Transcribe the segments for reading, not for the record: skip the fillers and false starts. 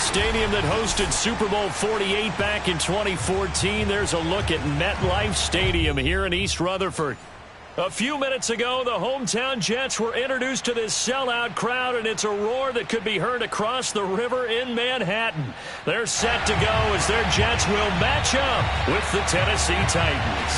stadium that hosted Super Bowl 48 back in 2014. There's a look at MetLife Stadium here in East Rutherford. A few minutes ago, the hometown Jets were introduced to this sellout crowd, and it's a roar that could be heard across the river in Manhattan. They're set to go as their Jets will match up with the Tennessee Titans.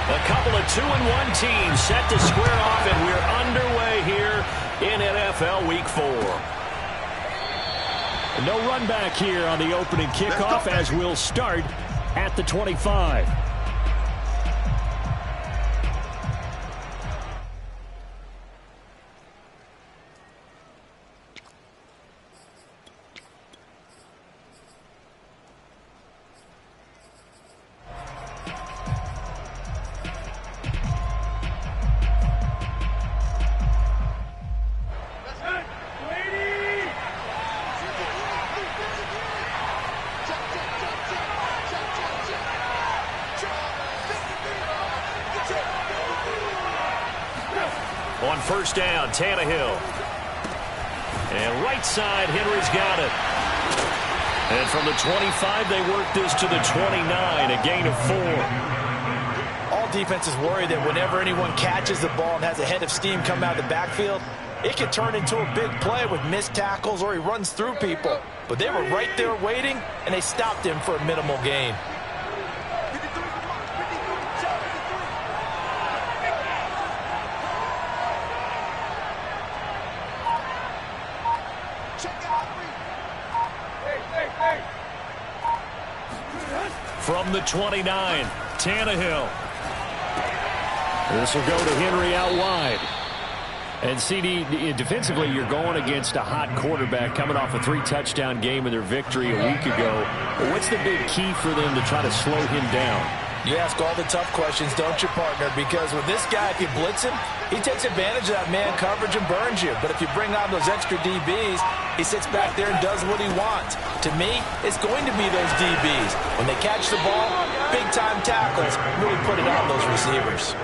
A couple of 2-1 teams set to square off, and we're underway here in NFL Week 4. No run back here on the opening kickoff as we'll start at the 25. On first down, Tannehill. And right side, Henry's got it. And from the 25, they work this to the 29, a gain of 4. All defenses worry that whenever anyone catches the ball and has a head of steam come out of the backfield, it can turn into a big play with missed tackles or he runs through people. But they were right there waiting, and they stopped him for a minimal gain. From the 29, Tannehill. This will go to Henry out wide. And CD, defensively, you're going against a hot quarterback coming off a 3-touchdown game in their victory a week ago. But what's the big key for them to try to slow him down? You ask all the tough questions, don't you, partner? Because with this guy, if you blitz him, he takes advantage of that man coverage and burns you. But if you bring on those extra DBs, he sits back there and does what he wants. To me, it's going to be those DBs. When they catch the ball, big-time tackles really put it on those receivers.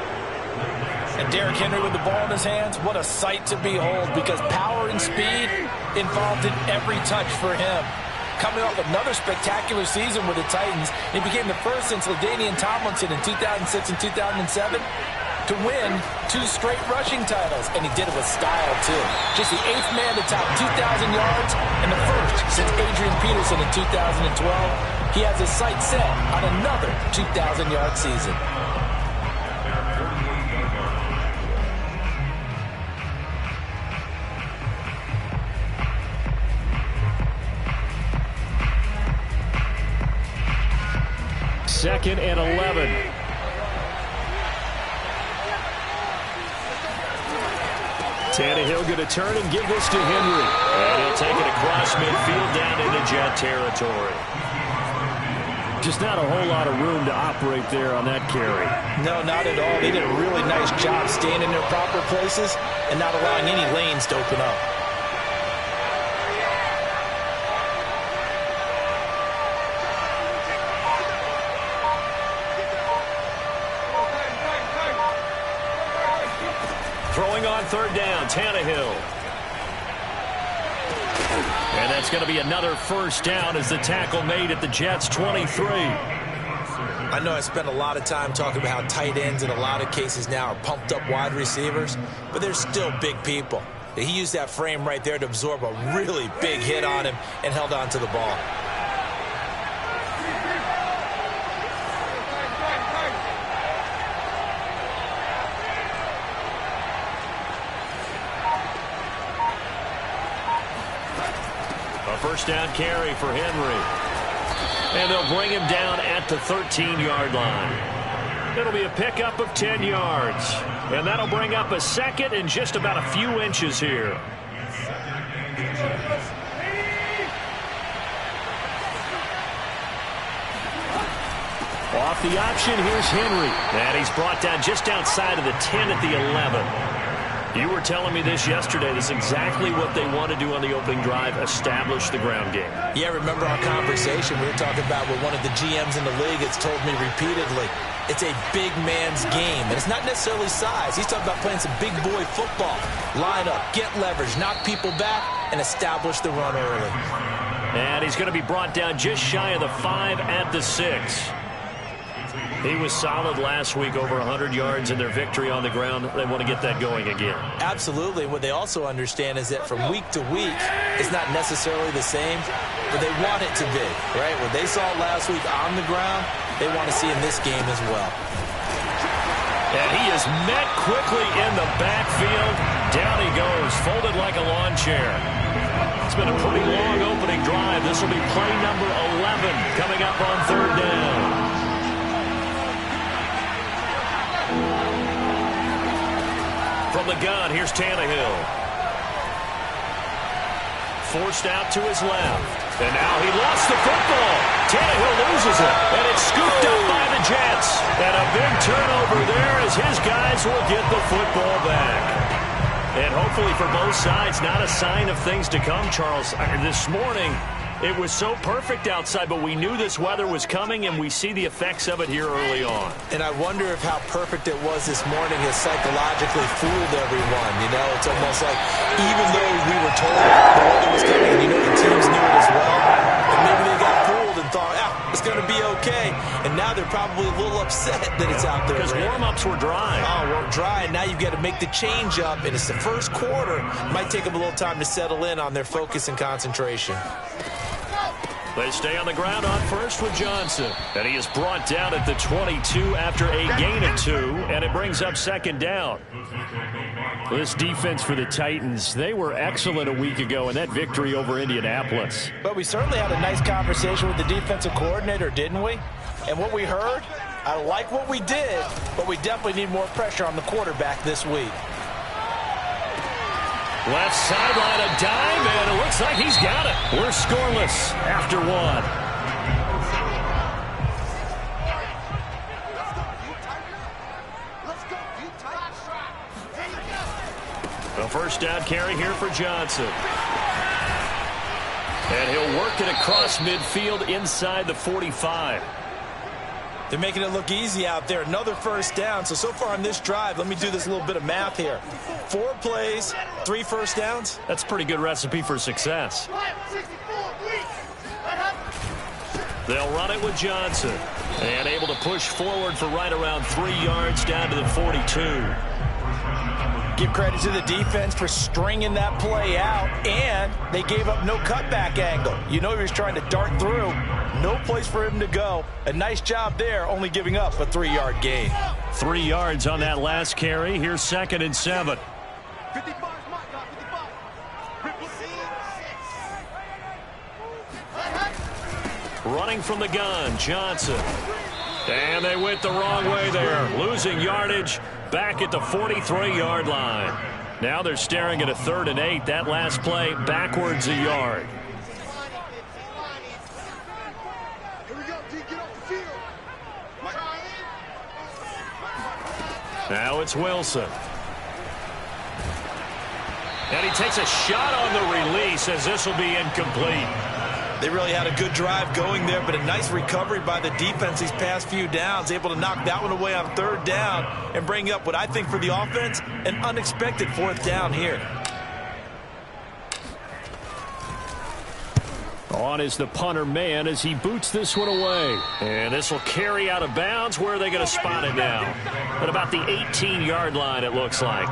And Derrick Henry with the ball in his hands, what a sight to behold, because power and speed involved in every touch for him. Coming off another spectacular season with the Titans, he became the first since LaDainian Tomlinson in 2006 and 2007 to win 2 straight rushing titles, and he did it with style, too. Just the 8th man to top 2,000 yards and the first since Adrian Peterson in 2012. He has his sights set on another 2,000-yard season. Second and 11. Tannehill going to turn and give this to Henry. And he'll take it across midfield down into Jet territory. Just not a whole lot of room to operate there on that carry. No, not at all. They did a really nice job staying in their proper places and not allowing any lanes to open up. Throwing on third down, Tannehill. And that's going to be another first down as the tackle made at the Jets' 23. I know I spent a lot of time talking about how tight ends in a lot of cases now are pumped up wide receivers, but they're still big people. He used that frame right there to absorb a really big hit on him and held on to the ball. First down carry for Henry. And they'll bring him down at the 13-yard line. It'll be a pickup of 10 yards. And that'll bring up a second and just about a few inches here. Off the option, here's Henry. And he's brought down just outside of the 10 at the 11. You were telling me this yesterday. This is exactly what they want to do on the opening drive, establish the ground game. Yeah, remember our conversation? We were talking about what one of the GMs in the league has told me repeatedly. It's a big man's game, and it's not necessarily size. He's talking about playing some big boy football. Line up, get leverage, knock people back, and establish the run early. And he's going to be brought down just shy of the 5 at the 6. He was solid last week, over 100 yards in their victory on the ground. They want to get that going again. Absolutely. What they also understand is that from week to week, it's not necessarily the same, but they want it to be, right? What they saw last week on the ground, they want to see in this game as well. And he is met quickly in the backfield. Down he goes, folded like a lawn chair. It's been a pretty long opening drive. This will be play number 11 coming up on 3rd down. From the gun, here's Tannehill. Forced out to his left. And now he lost the football. Tannehill loses it. And it's scooped up by the Jets. And a big turnover there as his guys will get the football back. And hopefully for both sides, not a sign of things to come, Charles. This morning, it was so perfect outside, but we knew this weather was coming, and we see the effects of it here early on. And I wonder if how perfect it was this morning has psychologically fooled everyone. You know, it's almost like even though we were told the weather was coming, and you know the teams knew it as well, and maybe they got fooled and thought, it's going to be okay. And now they're probably a little upset that it's out there. Because warm-ups were dry. Oh, well, dry, and now you've got to make the change up, and it's the first quarter. It might take them a little time to settle in on their focus and concentration. They stay on the ground on first with Johnson. And he is brought down at the 22 after a gain of 2. And it brings up 2nd down. This defense for the Titans, they were excellent a week ago in that victory over Indianapolis. But we certainly had a nice conversation with the defensive coordinator, didn't we? And what we heard, I like what we did, but we definitely need more pressure on the quarterback this week. Left sideline, a dime, and it looks like he's got it. We're scoreless after 1. The first down carry here for Johnson. And he'll work it across midfield inside the 45. They're making it look easy out there. Another first down. So far on this drive, let me do this little bit of math here. 4 plays, 3 first downs. That's a pretty good recipe for success. They'll run it with Johnson. And able to push forward for right around 3 yards down to the 42. Give credit to the defense for stringing that play out, and they gave up no cutback angle. You know he was trying to dart through. No place for him to go. A nice job there, only giving up a 3-yard gain. 3 yards on that last carry. Here's 2nd and 7. Running from the gun, Johnson. And they went the wrong way there, losing yardage back at the 43-yard line. Now they're staring at a 3rd and 8. That last play backwards a yard. Now it's Wilson. And he takes a shot on the release as this will be incomplete. They really had a good drive going there, but a nice recovery by the defense these past few downs, able to knock that one away on 3rd down and bring up what I think for the offense, an unexpected 4th down here. On is the punter man as he boots this one away. And this will carry out of bounds. Where are they going to spot it now? At about the 18-yard line, it looks like.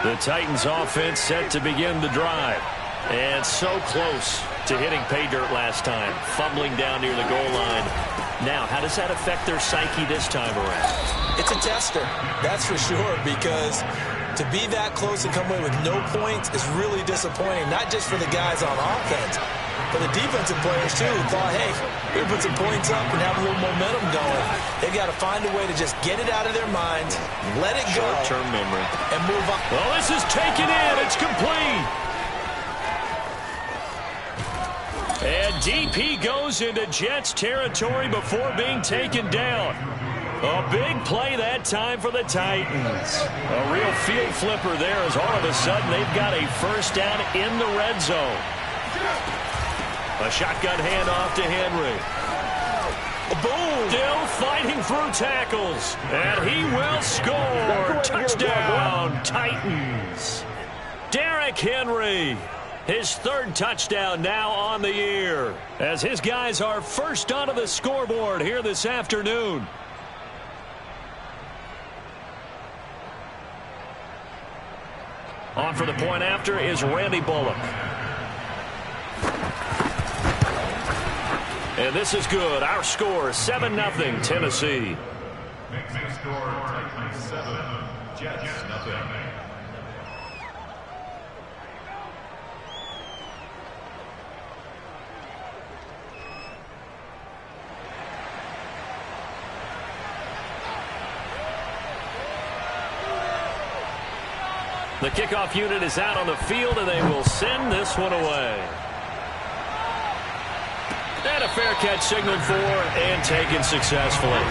The Titans offense set to begin the drive. And so close to hitting pay dirt last time. Fumbling down near the goal line. Now, how does that affect their psyche this time around? It's a tester, that's for sure, because to be that close and come away with no points is really disappointing, not just for the guys on offense, but the defensive players, too, who thought, hey, we put some points up and have a little momentum going. They've got to find a way to just get it out of their minds, let it go. Short-term memory. And move on. Well, this is taken in. It's complete. And DP goes into Jets territory before being taken down. A big play that time for the Titans. A real field flipper there as all of a sudden they've got a first down in the red zone. A shotgun handoff to Henry. Boom! Still fighting through tackles. And he will score. Touchdown, Titans. Derrick Henry. His third touchdown now on the year. As his guys are first onto the scoreboard here this afternoon. On for the point after is Randy Bullock. And this is good. Our score, 7-0 Tennessee. Next score, Titans 7, Jets 0. The kickoff unit is out on the field, and they will send this one away. And a fair catch signaled for and taken successfully.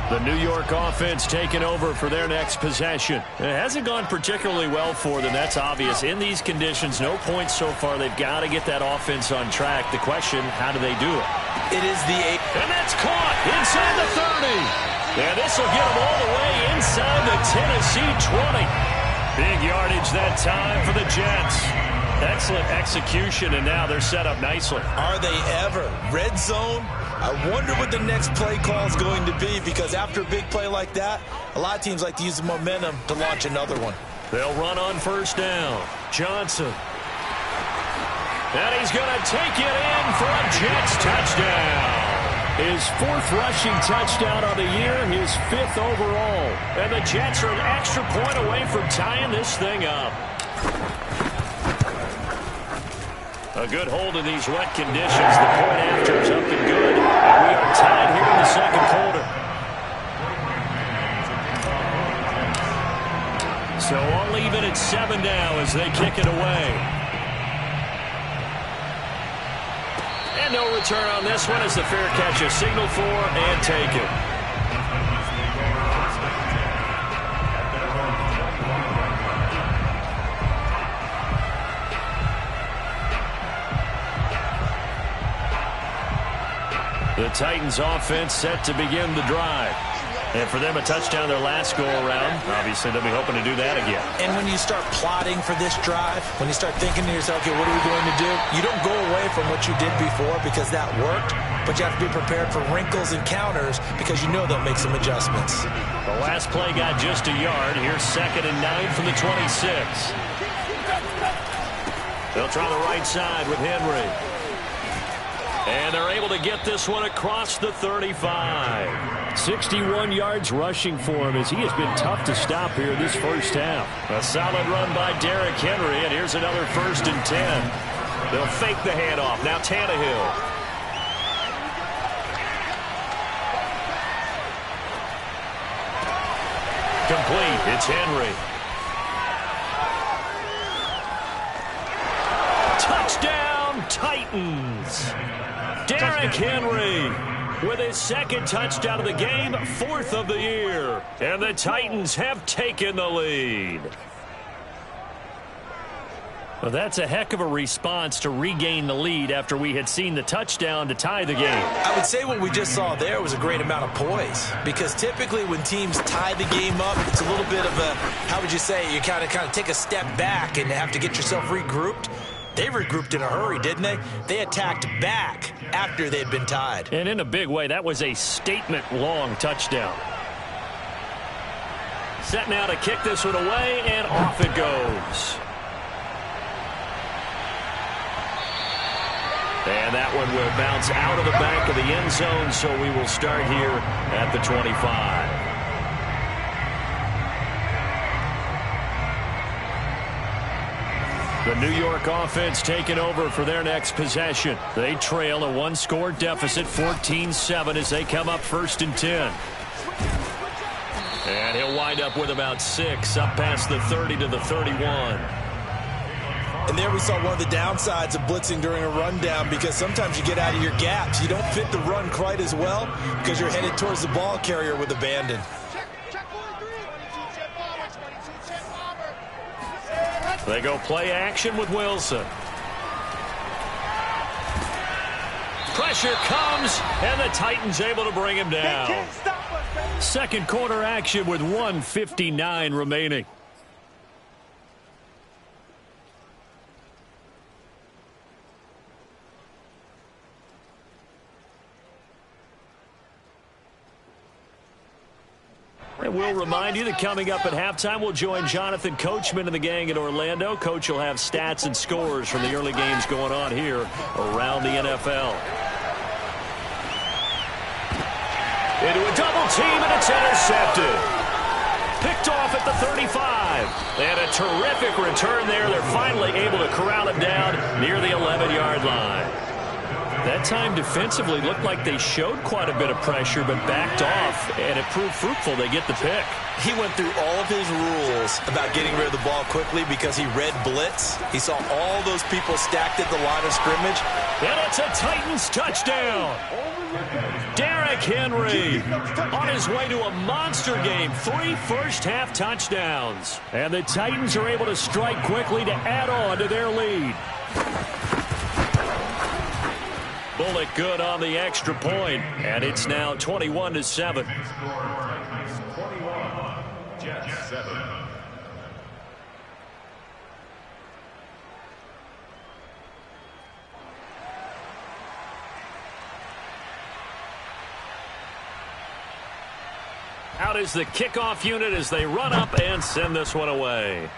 The New York offense taking over for their next possession. It hasn't gone particularly well for them. That's obvious. In these conditions, no points so far. They've got to get that offense on track. The question, how do they do it? It is the 8. And that's caught inside the 30. And this will get them all the way inside the Tennessee 20. Big yardage that time for the Jets. Excellent execution, and now they're set up nicely. Are they ever? Red zone? I wonder what the next play call is going to be, because after a big play like that, a lot of teams like to use the momentum to launch another one. They'll run on first down. Johnson. And he's going to take it in for a Jets touchdown. His fourth rushing touchdown on the year, his fifth overall. And the Jets are an extra point away from tying this thing up. A good hold in these wet conditions. The point after is up and good. And we are tied here in the second quarter. So all even at 7 now as they kick it away. And no return on this one as the fair catch is signaled for and taken. The Titans offense set to begin the drive. And for them, a touchdown their last go-around. Obviously, they'll be hoping to do that again. And when you start plotting for this drive, when you start thinking to yourself, okay, what are we going to do? You don't go away from what you did before because that worked, but you have to be prepared for wrinkles and counters because you know they'll make some adjustments. The last play got just a yard. Here's 2nd and 9 from the 26. They'll try the right side with Henry. And they're able to get this one across the 35. 61 yards rushing for him as he has been tough to stop here this first half. A solid run by Derrick Henry, and here's another 1st and 10. They'll fake the handoff. Now Tannehill. Complete. It's Henry. Touchdown, Titans. Derrick Henry with his 2nd touchdown of the game, 4th of the year. And the Titans have taken the lead. Well, that's a heck of a response to regain the lead after we had seen the touchdown to tie the game. I would say what we just saw there was a great amount of poise, because typically when teams tie the game up, it's a little bit of a, how would you say, you kind of take a step back and have to get yourself regrouped. They regrouped in a hurry, didn't they? They attacked back after they had been tied. And in a big way, that was a statement-long touchdown. Set now to kick this one away, and off it goes. And that one will bounce out of the back of the end zone, so we will start here at the 25. The New York offense taking over for their next possession. They trail a one-score deficit, 14-7, as they come up 1st and 10. And he'll wind up with about 6, up past the 30 to the 31. And there we saw one of the downsides of blitzing during a rundown, because sometimes you get out of your gaps. You don't fit the run quite as well because you're headed towards the ball carrier with abandon. They go play action with Wilson. Pressure comes, and the Titans able to bring him down. Second quarter action with 1:59 remaining. And we'll remind you that coming up at halftime, we'll join Jonathan Coachman and the gang in Orlando. Coach will have stats and scores from the early games going on here around the NFL. Into a double team, and it's intercepted. Picked off at the 35. And a terrific return there. They're finally able to corral him down near the 11-yard line. That time defensively looked like they showed quite a bit of pressure but backed off, and it proved fruitful. They get the pick. He went through all of his rules about getting rid of the ball quickly because he read blitz. He saw all those people stacked at the line of scrimmage. And it's a Titans touchdown. Derrick Henry on his way to a monster game. 3 first-half touchdowns. And the Titans are able to strike quickly to add on to their lead. Bullock good on the extra point, and it's now 21-7. Jets 7. Out is the kickoff unit as they run up and send this one away.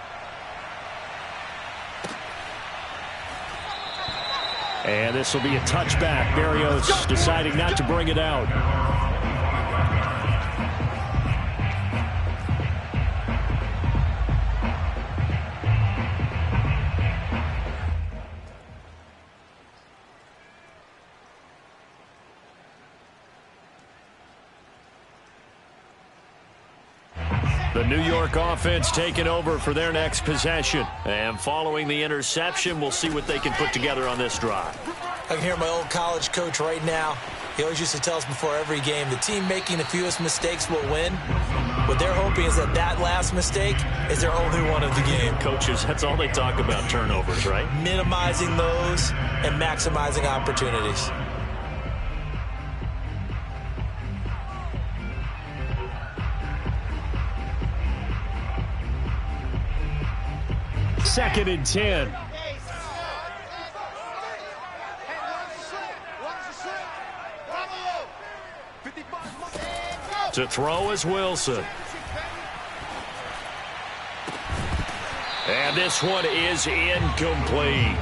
And this will be a touchback. Berrios deciding not to bring it out. The New York offense taking over for their next possession. And following the interception, we'll see what they can put together on this drive. I can hear my old college coach right now. He always used to tell us before every game, the team making the fewest mistakes will win. What they're hoping is that that last mistake is their only one of the game. Coaches, that's all they talk about, turnovers, right? Minimizing those and maximizing opportunities. Second and 10. To throw is Wilson. And this one is incomplete.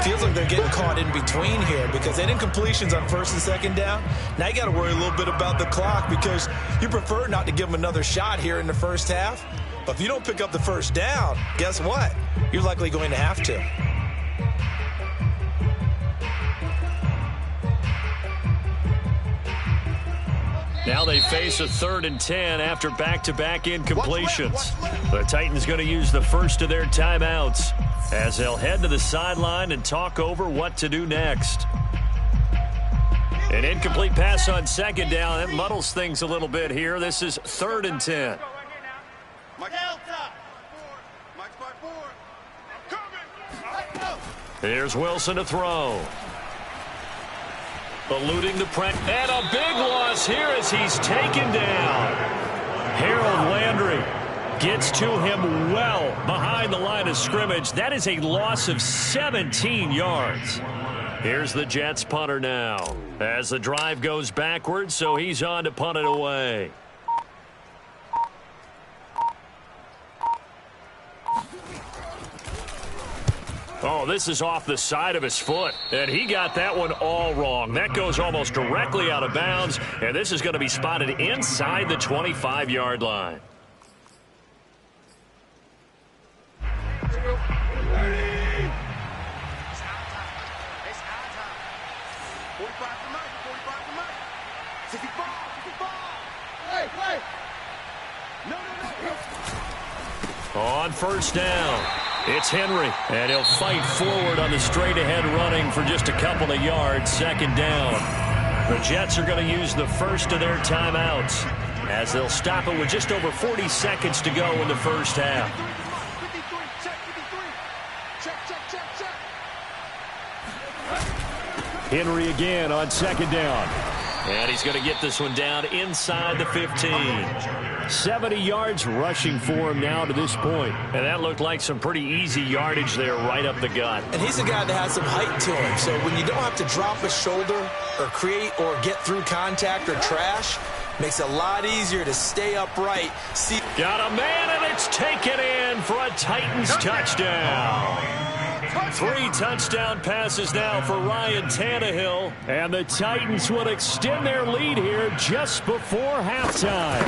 Feels like they're getting caught in between here because they didn't completions on 1st and 2nd down. Now you got to worry a little bit about the clock because you prefer not to give them another shot here in the first half. But if you don't pick up the first down, guess what? You're likely going to have to. Now they face a 3rd and 10 after back-to-back incompletions. The Titans going to use the first of their timeouts as they'll head to the sideline and talk over what to do next. An incomplete pass on 2nd down. It muddles things a little bit here. This is 3rd and 10. Here's Wilson to throw. Eluding the press. And a big loss here as he's taken down. Harold Landry gets to him well behind the line of scrimmage. That is a loss of 17 yards. Here's the Jets punter now as the drive goes backwards, so he's on to punt it away. Oh, this is off the side of his foot, and he got that one all wrong. That goes almost directly out of bounds, and this is going to be spotted inside the 25-yard line. On first down, it's Henry, and he'll fight forward on the straight-ahead running for just a couple of yards. Second down. The Jets are going to use the first of their timeouts as they'll stop it with just over 40 seconds to go in the first half. Henry again on second down. And he's going to get this one down inside the 15. 70 yards rushing for him now to this point. And that looked like some pretty easy yardage there right up the gut. And he's a guy that has some height to him. So when you don't have to drop a shoulder or create or get through contact or trash, makes it a lot easier to stay upright. Got a man, and it's taken in for a Titans touchdown. 3 touchdown passes now for Ryan Tannehill, and the Titans will extend their lead here just before halftime.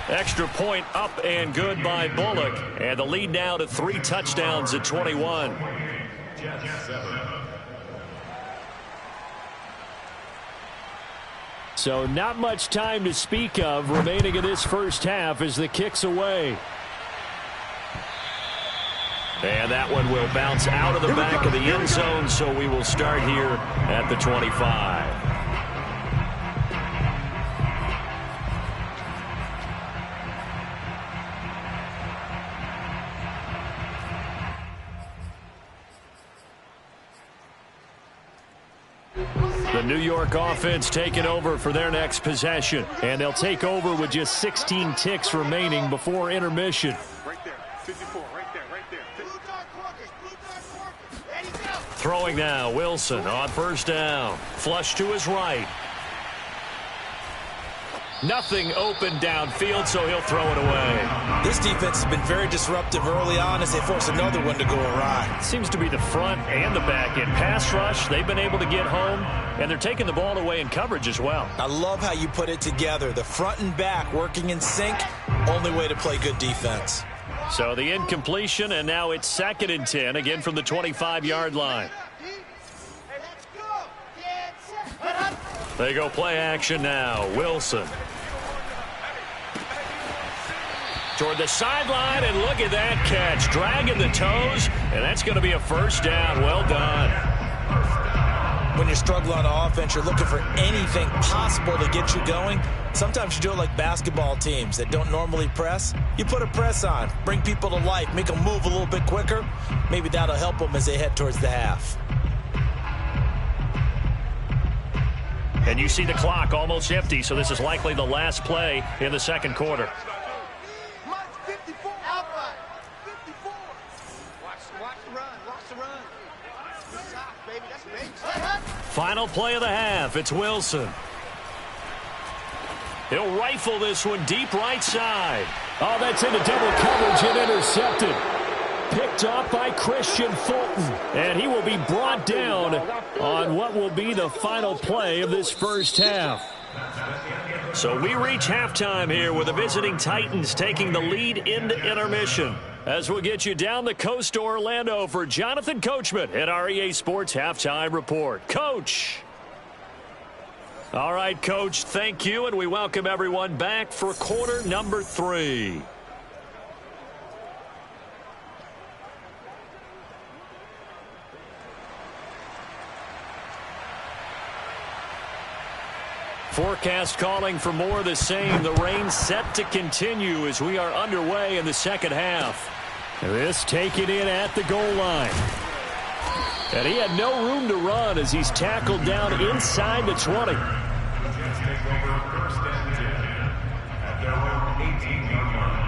Extra point up and good by Bullock, and the lead now to 3 touchdowns at 21. So not much time to speak of remaining in this first half as the kick's away. And that one will bounce out of the back of the end zone, so we will start here at the 25. The New York offense taking over for their next possession, and they'll take over with just 16 ticks remaining before intermission. Right there, 54, right there. Throwing now, Wilson on first down. Flush to his right. Nothing open downfield, so he'll throw it away. This defense has been very disruptive early on as they force another one to go awry. Seems to be the front and the back end. Pass rush, they've been able to get home, and they're taking the ball away in coverage as well. I love how you put it together. The front and back working in sync, only way to play good defense. So the incompletion, and now it's 2nd and 10, again from the 25-yard line. They go play action now. Wilson. Toward the sideline, and look at that catch. Dragging the toes, and that's going to be a first down. Well done. When you're struggling on offense, you're looking for anything possible to get you going. Sometimes you do it like basketball teams that don't normally press. You put a press on, bring people to life, make them move a little bit quicker. Maybe that'll help them as they head towards the half. And you see the clock almost empty, so this is likely the last play in the second quarter. Final play of the half. It's Wilson. He'll rifle this one deep right side. Oh, that's into double coverage and intercepted. Picked off by Christian Fulton. And he will be brought down on what will be the final play of this first half. So we reach halftime here with the visiting Titans taking the lead into intermission. As we'll get you down the coast to Orlando for Jonathan Coachman at our EA Sports Halftime Report. Coach. All right, Coach, thank you, and we welcome everyone back for quarter number 3. Forecast calling for more of the same. The rain set to continue as we are underway in the second half. This taken in at the goal line. And he had no room to run as he's tackled down inside the 20. Jets take over 1st and 10 at their own 18-yard line.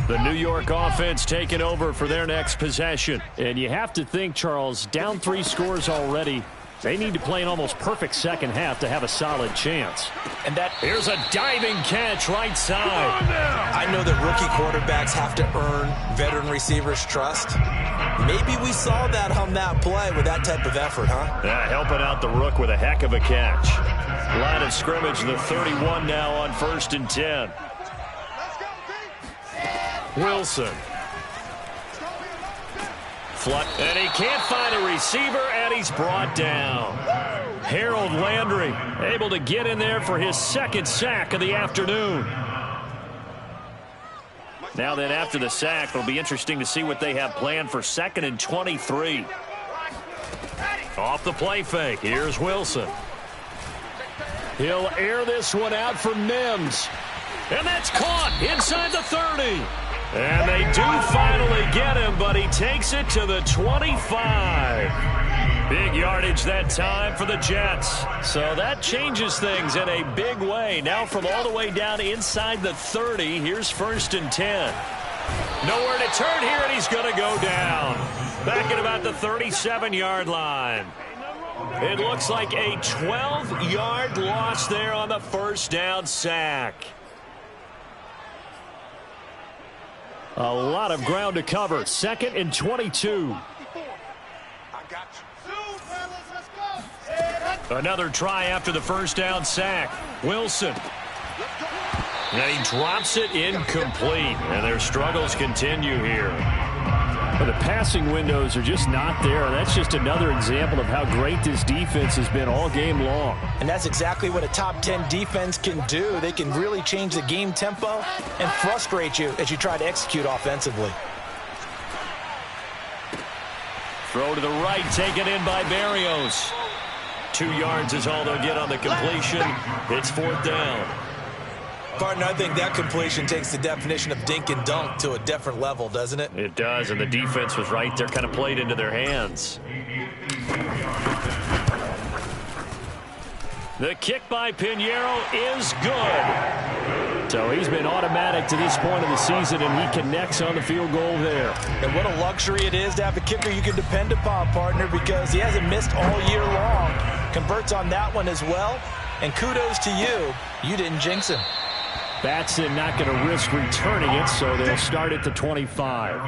The New York offense taking over for their next possession. And you have to think, Charles, down 3 scores already. They need to play an almost perfect second half to have a solid chance. And here's a diving catch right side. I know that rookie quarterbacks have to earn veteran receivers' trust. Maybe we saw that on that play with that type of effort, huh? Yeah, helping out the rook with a heck of a catch. Line of scrimmage, the 31 now on 1st and 10. Wilson. And he can't find a receiver, and he's brought down. Harold Landry able to get in there for his second sack of the afternoon. Now then, after the sack, it'll be interesting to see what they have planned for 2nd and 23. Off the play fake, here's Wilson. He'll air this one out for Mims. And that's caught inside the 30. And they do finally get him, but he takes it to the 25. Big yardage that time for the Jets. So that changes things in a big way. Now from all the way down inside the 30, here's 1st and 10. Nowhere to turn here, and he's going to go down. Back at about the 37-yard line. It looks like a 12-yard loss there on the first down sack. A lot of ground to cover. 2nd and 22. Another try after the first down sack. Wilson. And he drops it incomplete. And their struggles continue here. But the passing windows are just not there. That's just another example of how great this defense has been all game long. And that's exactly what a top 10 defense can do. They can really change the game tempo and frustrate you as you try to execute offensively. Throw to the right, taken in by Berrios. 2 yards is all they'll get on the completion. It's 4th down. Partner, I think that completion takes the definition of dink and dunk to a different level, doesn't it? It does, and the defense was right there, kind of played into their hands. The kick by Pinheiro is good. So he's been automatic to this point of the season, and he connects on the field goal there. And what a luxury it is to have a kicker you can depend upon, partner, because he hasn't missed all year long. Converts on that one as well, and kudos to you. You didn't jinx him. Batson not going to risk returning it, so they'll start at the 25.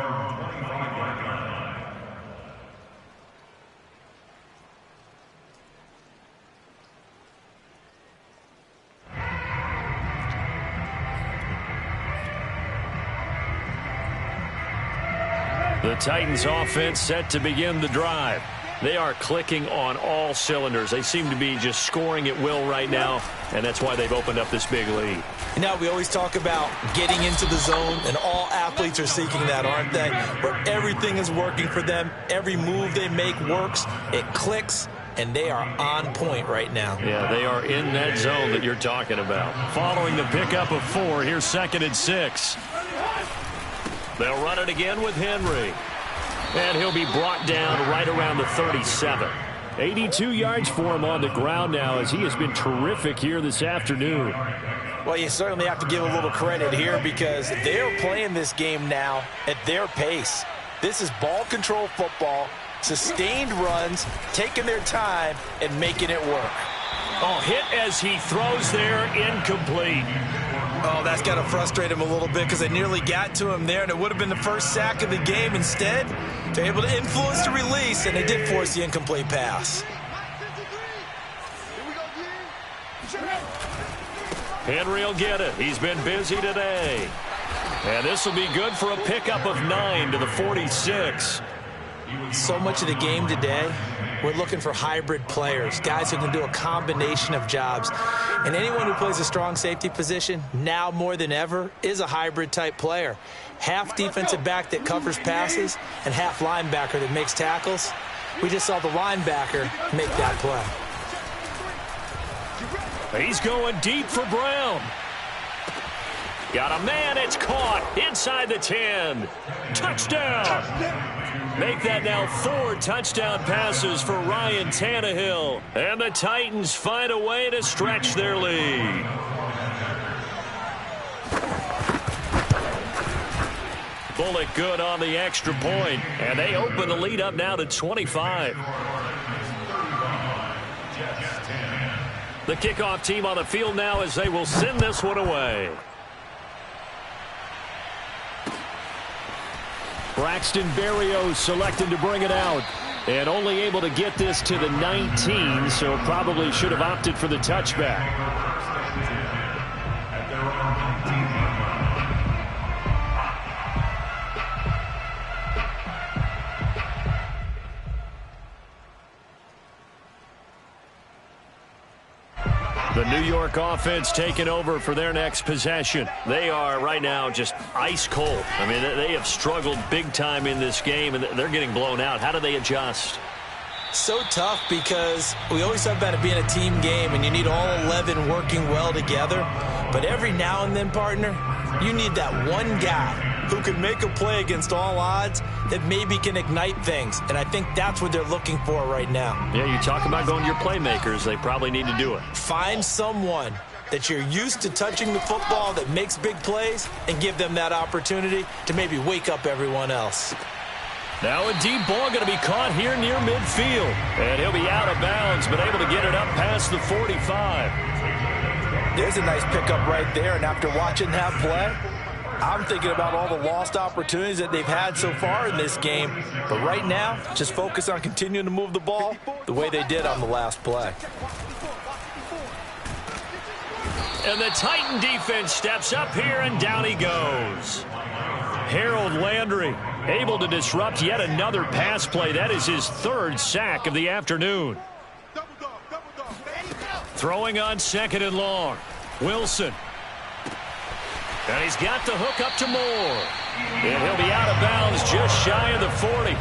The Titans offense set to begin the drive. They are clicking on all cylinders. They seem to be just scoring at will right now, and that's why they've opened up this big lead. You know, we always talk about getting into the zone, and all athletes are seeking that, aren't they? Where everything is working for them. Every move they make works. It clicks, and they are on point right now. Yeah, they are in that zone that you're talking about. Following the pickup of 4, here's 2nd and 6. They'll run it again with Henry. And he'll be brought down right around the 37. 82 yards for him on the ground now, as he has been terrific here this afternoon. Well, you certainly have to give a little credit here because they're playing this game now at their pace. This is ball control football, sustained runs, taking their time, and making it work. Oh, hit as he throws there, incomplete. Oh, that's got to frustrate him a little bit because they nearly got to him there, and it would have been the first sack of the game. Instead, they're able to influence the release, and they did force the incomplete pass. Henry will get it. He's been busy today. And this will be good for a pickup of 9 to the 46. So much of the game today, we're looking for hybrid players, guys who can do a combination of jobs. And anyone who plays a strong safety position, now more than ever, is a hybrid type player. Half defensive back that covers passes and half linebacker that makes tackles. We just saw the linebacker make that play. He's going deep for Brown. Got a man, it's caught inside the 10. Touchdown. Make that now 4 touchdown passes for Ryan Tannehill. And the Titans find a way to stretch their lead. Bullock good on the extra point. And they open the lead up now to 25. The kickoff team on the field now as they will send this one away. Braxton Berrios selected to bring it out. And only able to get this to the 19, so probably should have opted for the touchback. The New York offense taking over for their next possession. They are right now just ice cold. I mean, they have struggled big time in this game, and they're getting blown out. How do they adjust? So tough because we always talk about it being a team game, and you need all 11 working well together. But every now and then, partner, you need that one guy who can make a play against all odds that maybe can ignite things. And I think that's what they're looking for right now. Yeah, you talk about going to your playmakers. They probably need to do it. Find someone that you're used to touching the football that makes big plays and give them that opportunity to maybe wake up everyone else. Now a deep ball going to be caught here near midfield. And he'll be out of bounds, but able to get it up past the 45. There's a nice pickup right there, and after watching that play, I'm thinking about all the lost opportunities that they've had so far in this game. But right now, just focus on continuing to move the ball the way they did on the last play. And the Titan defense steps up here, and down he goes. Harold Landry able to disrupt yet another pass play. That is his third sack of the afternoon. Throwing on 2nd and long. Wilson. And he's got the hook up to Moore. And he'll be out of bounds just shy of the 40.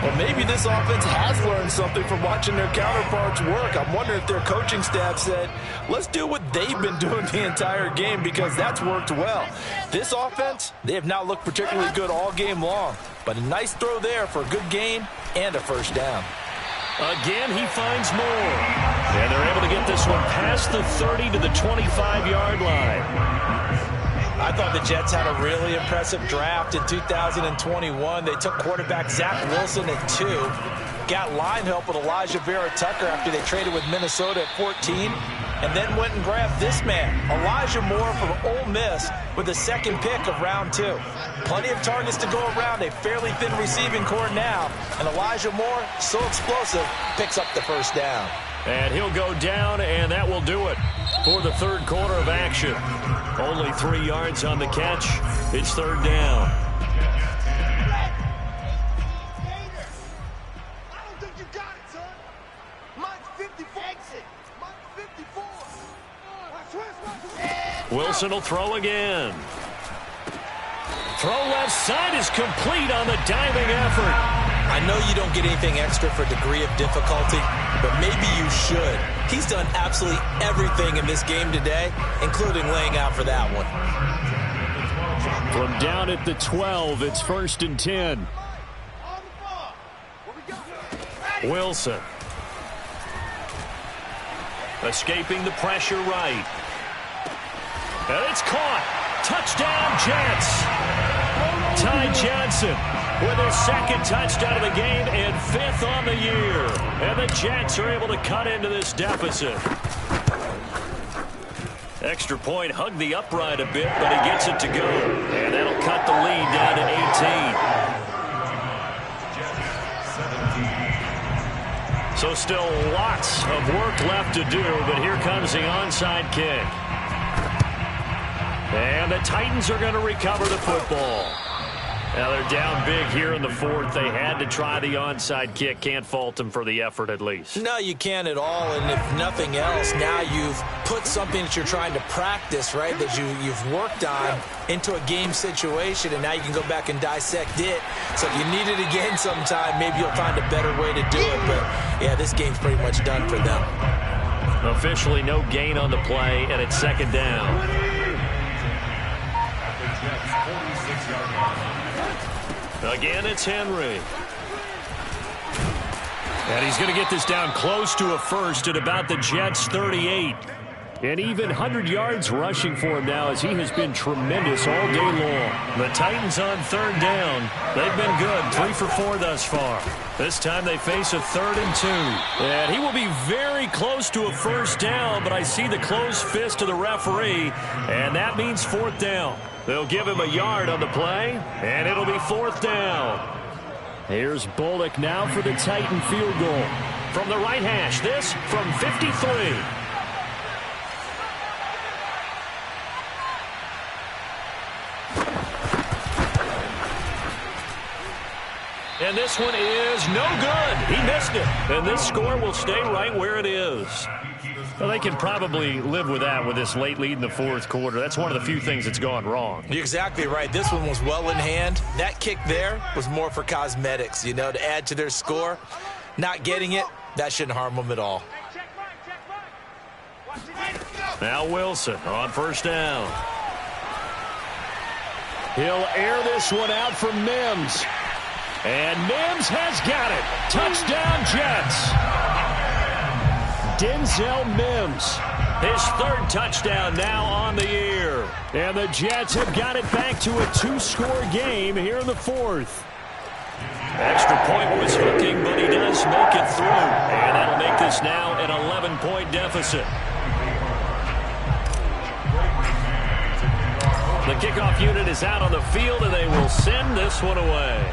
Well, maybe this offense has learned something from watching their counterparts work. I'm wondering if their coaching staff said, let's do what they've been doing the entire game, because that's worked well. This offense, they have not looked particularly good all game long. But a nice throw there for a good gain and a first down. Again, he finds Moore. And they're able to get this one past the 30 to the 25-yard line. I thought the Jets had a really impressive draft in 2021. They took quarterback Zach Wilson at 2. Got line help with Elijah Vera-Tucker after they traded with Minnesota at 14. And then went and grabbed this man, Elijah Moore from Ole Miss, with the 2nd pick of round 2. Plenty of targets to go around, a fairly thin receiving core now. And Elijah Moore, so explosive, picks up the first down. And he'll go down, and that will do it for the third quarter of action. Only 3 yards on the catch. It's 3rd down. I don't think you got it, son. Mine's 54. Mine's 54. Wilson will throw again. Throw left side is complete on the diving effort. I know you don't get anything extra for degree of difficulty, but maybe you should. He's done absolutely everything in this game today, including laying out for that one. From down at the 12, it's 1st and 10. Wilson. Escaping the pressure right. And it's caught. Touchdown, Jets. Ty Johnson with his 2nd touchdown of the game and 5th on the year. And the Jets are able to cut into this deficit. Extra point hugged the upright a bit, but he gets it to go. And that'll cut the lead down to 18. So still lots of work left to do, but here comes the onside kick. And the Titans are going to recover the football. Now they're down big here in the 4th. They had to try the onside kick. Can't fault them for the effort at least. No, you can't at all. And if nothing else, now you've put something that you're trying to practice, right, that you've worked on into a game situation, and now you can go back and dissect it. So if you need it again sometime, maybe you'll find a better way to do it. But, yeah, this game's pretty much done for them. Officially no gain on the play, and it's 2nd down. Again, it's Henry. And he's going to get this down close to a first at about the Jets' 38. And even 100 yards rushing for him now as he has been tremendous all day long. The Titans on third down. They've been good, 3 for 4 thus far. This time they face a 3rd and 2. And he will be very close to a first down, but I see the closed fist of the referee, and that means 4th down. They'll give him a yard on the play, and it'll be 4th down. Here's Bullock now for the Titan field goal. From the right hash, this from 53. And this one is no good. He missed it. And this score will stay right where it is. Well, they can probably live with that with this late lead in the 4th quarter. That's one of the few things that's gone wrong. You're exactly right. This one was well in hand. That kick there was more for cosmetics, you know, to add to their score. Not getting it, that shouldn't harm them at all. Now Wilson on first down. He'll air this one out for Mims. And Mims has got it. Touchdown, Jets. Denzel Mims, his 3rd touchdown now on the year. And the Jets have got it back to a 2-score game here in the 4th. Extra point was hooking, but he does make it through. And that'll make this now an 11-point deficit. The kickoff unit is out on the field, and they will send this one away.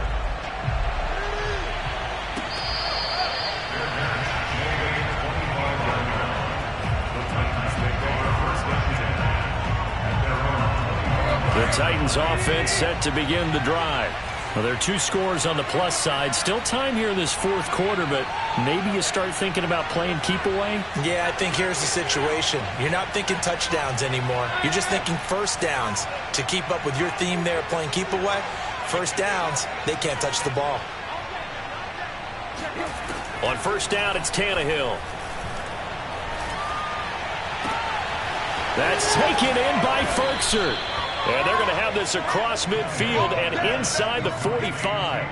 The Titans offense set to begin the drive. Well, there are 2 scores on the plus side. Still time here in this 4th quarter, but maybe you start thinking about playing keep away? Yeah, I think here's the situation. You're not thinking touchdowns anymore. You're just thinking first downs. To keep up with your theme there, playing keep away, first downs, they can't touch the ball. On first down, it's Tannehill. That's taken in by Ferkser. And they're going to have this across midfield and inside the 45.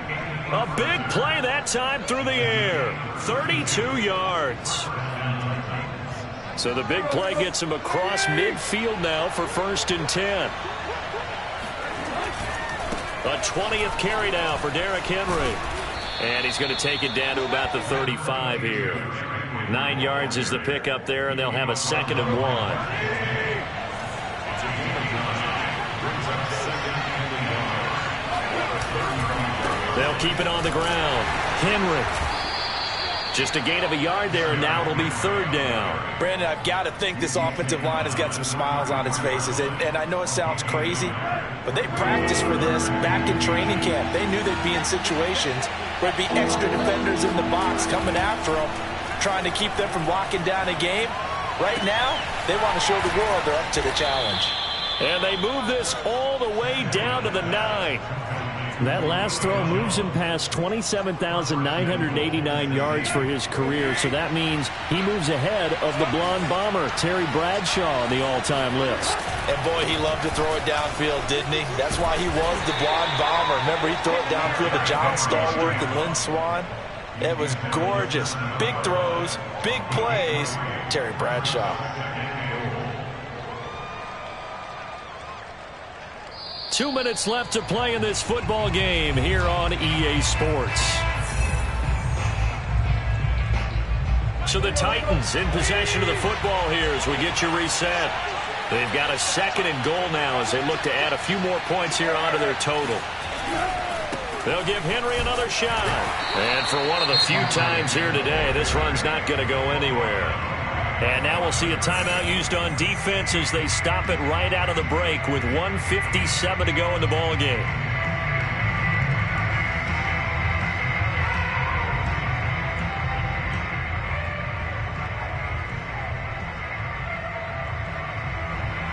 A big play that time through the air. 32 yards. So the big play gets him across midfield now for 1st and 10. A 20th carry now for Derrick Henry. And he's going to take it down to about the 35 here. 9 yards is the pickup there, and they'll have a 2nd and 1. They'll keep it on the ground. Henry. Just a gain of a yard there, and now it'll be 3rd down. Brandon, I've got to think this offensive line has got some smiles on its faces. And I know it sounds crazy, but they practiced for this back in training camp. They knew they'd be in situations where there'd be extra defenders in the box coming after them, trying to keep them from locking down a game. Right now, they want to show the world they're up to the challenge. And they move this all the way down to the 9. That last throw moves him past 27,989 yards for his career, so that means he moves ahead of the blonde bomber, Terry Bradshaw, on the all-time list. And boy, he loved to throw it downfield, didn't he? That's why he was the blonde bomber. Remember, he'd throw it downfield to John Stallworth and Lynn Swann? It was gorgeous. Big throws, big plays. Terry Bradshaw. 2 minutes left to play in this football game here on EA Sports. So the Titans in possession of the football here as we get you reset. They've got a 2nd and goal now as they look to add a few more points here onto their total. They'll give Henry another shot. And for one of the few times here today, this run's not going to go anywhere. And now we'll see a timeout used on defense as they stop it right out of the break with 1:57 to go in the ball game.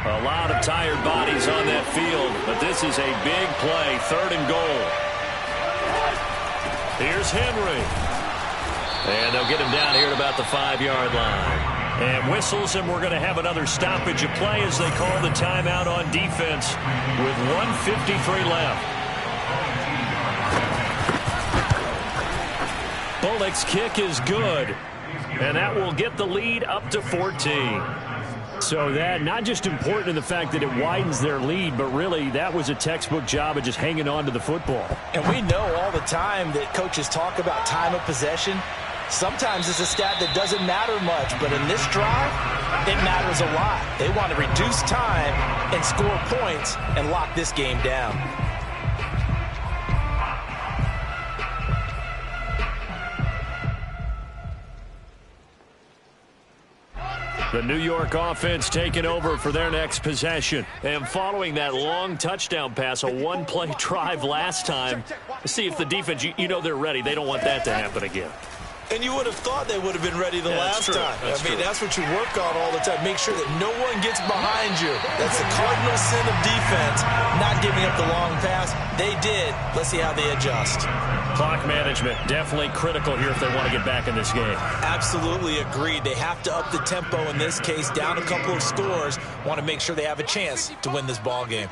A lot of tired bodies on that field, but this is a big play, 3rd and goal. Here's Henry. And they'll get him down here at about the 5-yard line. And whistles, and we're going to have another stoppage of play as they call the timeout on defense with 1:53 left. Bullock's kick is good, and that will get the lead up to 14. So that not just important in the fact that it widens their lead, but really that was a textbook job of just hanging on to the football. And we know all the time that coaches talk about time of possession. Sometimes it's a stat that doesn't matter much, but in this drive, it matters a lot. They want to reduce time and score points and lock this game down. The New York offense taking over for their next possession. And following that long touchdown pass, a one-play drive last time, see if the defense, you know they're ready. They don't want that to happen again. And you would have thought they would have been ready the last time. That's what you work on all the time. Make sure that no one gets behind you. That's the cardinal sin of defense, not giving up the long pass. They did. Let's see how they adjust. Clock management, definitely critical here if they want to get back in this game. Absolutely agreed. They have to up the tempo in this case, down a couple of scores. Want to make sure they have a chance to win this ball game.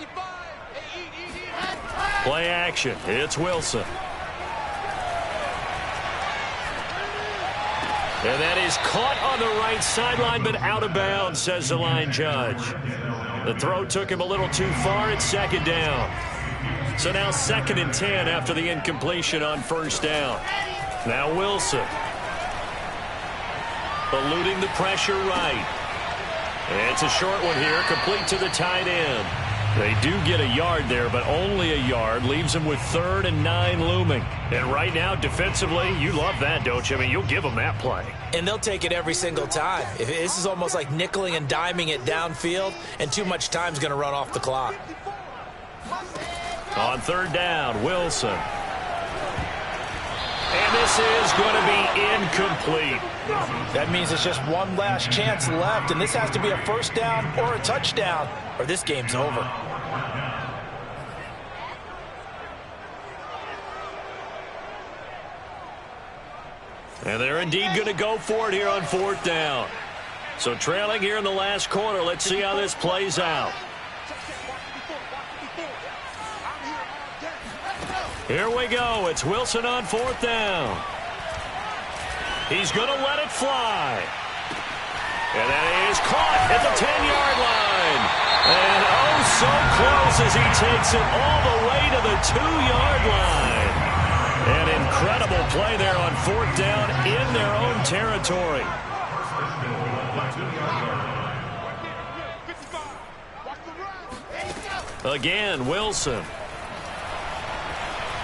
Play action. It's Wilson. And that is caught on the right sideline, but out of bounds, says the line judge. The throw took him a little too far. It's second down. So now 2nd and 10 after the incompletion on first down. Now Wilson. Eluding the pressure right. And it's a short one here, complete to the tight end. They do get a yard there, but only a yard. Leaves them with 3rd and 9 looming. And right now, defensively, you love that, don't you? I mean, you'll give them that play. And they'll take it every single time. This is almost like nickeling and diming it downfield, and too much time's going to run off the clock. On 3rd down, Wilson. And this is going to be incomplete. That means it's just one last chance left, and this has to be a first down or a touchdown, or this game's over. And they're indeed going to go for it here on 4th down. So trailing here in the last quarter, let's see how this plays out. Here we go. It's Wilson on 4th down. He's going to let it fly. And that is caught at the 10-yard line. And oh, so close as he takes it all the way to the 2-yard line. An incredible play there on 4th down in their own territory. Again, Wilson.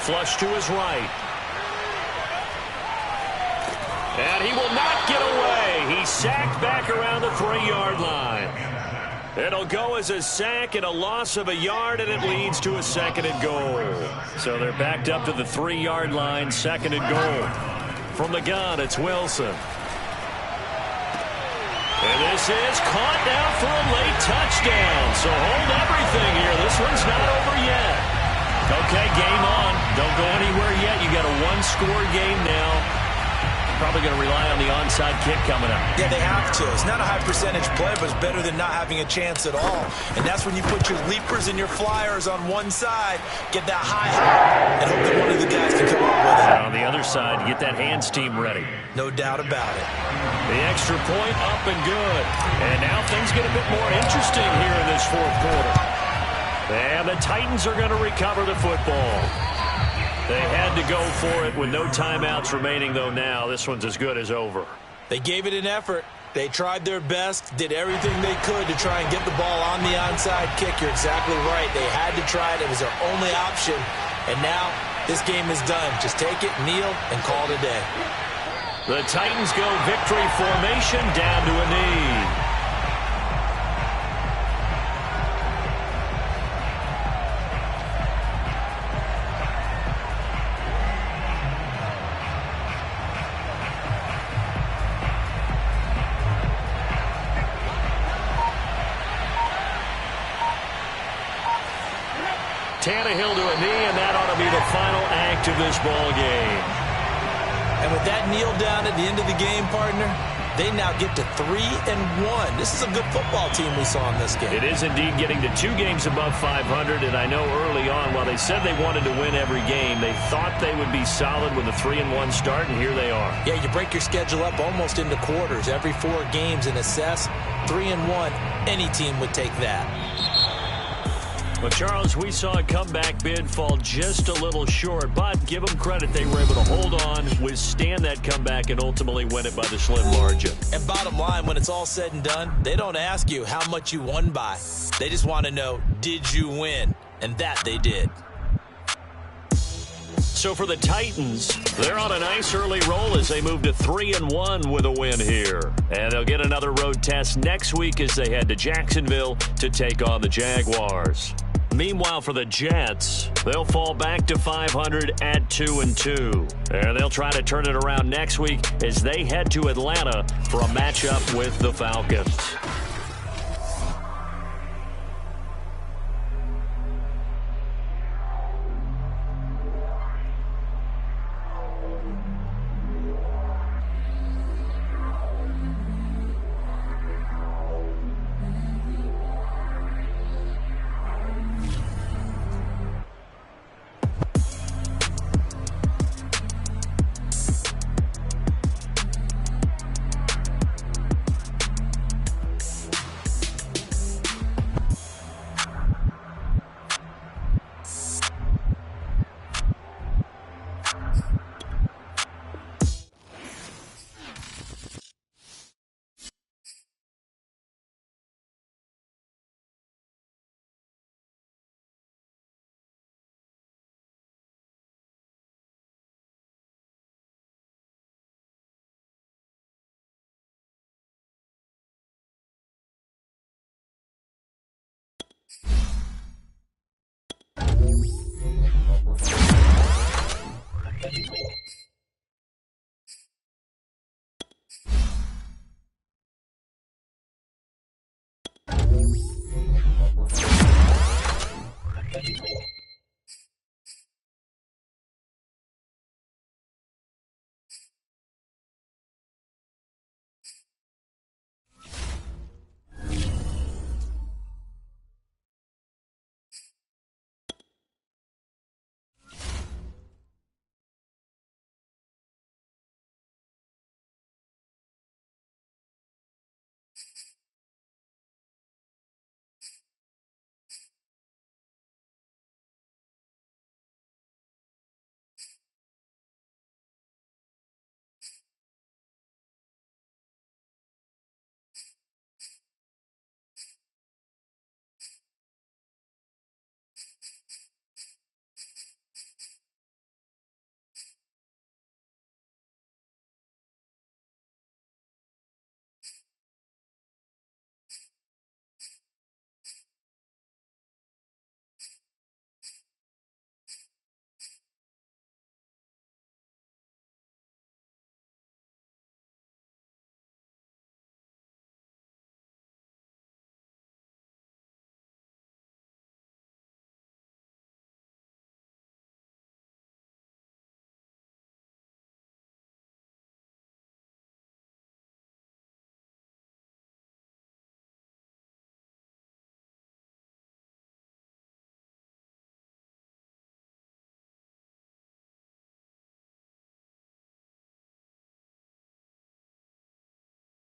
Flush to his right. And he will not get away. He's sacked back around the 3-yard line. It'll go as a sack and a loss of a yard, and it leads to a 2nd and goal. So they're backed up to the 3-yard line, 2nd and goal. From the gun, it's Wilson. And this is caught now for a late touchdown. So hold everything here. This one's not over yet. Okay, game on. Don't go anywhere yet. You got a one-score game now. Probably going to rely on the onside kick coming up. Yeah, they have to. It's not a high percentage play, but it's better than not having a chance at all. And that's when you put your leapers and your flyers on one side, get that high hop, and hope that one of the guys can come up with it. And on the other side, get that hands team ready. No doubt about it. The extra point up and good. And now things get a bit more interesting here in this 4th quarter. And the Titans are going to recover the football. They had to go for it with no timeouts remaining, though now. This one's as good as over. They gave it an effort. They tried their best, did everything they could to try and get the ball on the onside kick. You're exactly right. They had to try it. It was their only option. And now this game is done. Just take it, kneel, and call it a day. The Titans go victory formation down to a knee. Tannehill to a knee, and that ought to be the final act of this ball game. And with that kneel down at the end of the game, partner, they now get to 3-1. This is a good football team we saw in this game. It is indeed getting to 2 games above 500, and I know early on, while they said they wanted to win every game, they thought they would be solid with a 3-1 start, and here they are. Yeah, you break your schedule up almost into quarters, every 4 games, and assess 3-1, any team would take that. Well, Charles, we saw a comeback bid fall just a little short, but give them credit. They were able to hold on, withstand that comeback, and ultimately win it by the slim margin. And bottom line, when it's all said and done, they don't ask you how much you won by. They just want to know, did you win? And that they did. So for the Titans, they're on a nice early roll as they move to 3-1 with a win here. And they'll get another road test next week as they head to Jacksonville to take on the Jaguars. Meanwhile, for the Jets, they'll fall back to 500 at 2-2. And they'll try to turn it around next week as they head to Atlanta for a matchup with the Falcons.